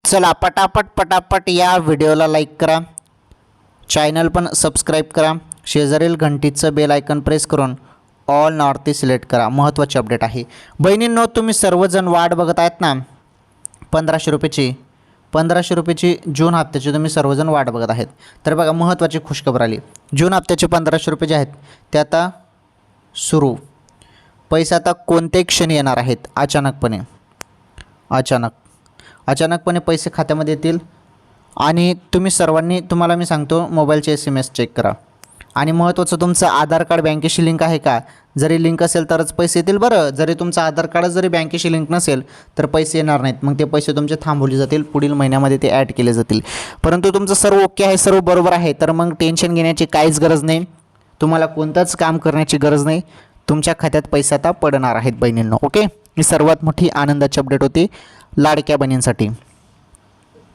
चला पटापट या व्हिडिओला लाईक करा, चॅनल पण सबस्क्राईब करा, शेजारील घंटीचं बेल आयकन प्रेस करून ऑल नॉर्थ सिलेक्ट करा. महत्त्वाची अपडेट आहे बहिणींनो, तुम्ही सर्वजण वाट बघत आहेत ना 1500 रुपयाची जून हप्त्याची तुम्ही सर्वजण वाट बघत आहेत. तर बघा महत्त्वाची खुशखबर आली. जून हप्त्याचे 1500 रुपये जे आहेत ते आता सुरू. पैसे आता कोणत्याही क्षणी येणार आहेत. अचानकपणे पैसे खात्यामध्ये येतील. आणि तुम्ही सर्वांनी, तुम्हाला मी सांगतो, मोबाईलचे SMS चेक करा. आणि महत्त्वाचं, तुमचं आधार कार्ड बँकेशी लिंक आहे का? जरी लिंक असेल तरच पैसे येतील बरं. जरी तुमचं आधार कार्ड जरी बँकेशी लिंक नसेल तर पैसे येणार नाहीत. मग ते पैसे तुमचे थांबवले जातील, पुढील महिन्यामध्ये ते ॲड केले जातील. परंतु तुमचं सर्व ओके आहे, सर्व बरोबर आहे, तर मग टेन्शन घेण्याची काहीच गरज नाही. तुम्हाला कोणतंच काम करण्याची गरज नाही. तुमच्या खात्यात पैसे आता पडणार आहेत बहिणींनो. ओके, ही सर्वात मोठी आनंदाची अपडेट होती लाडक्या बहिणींसाठी.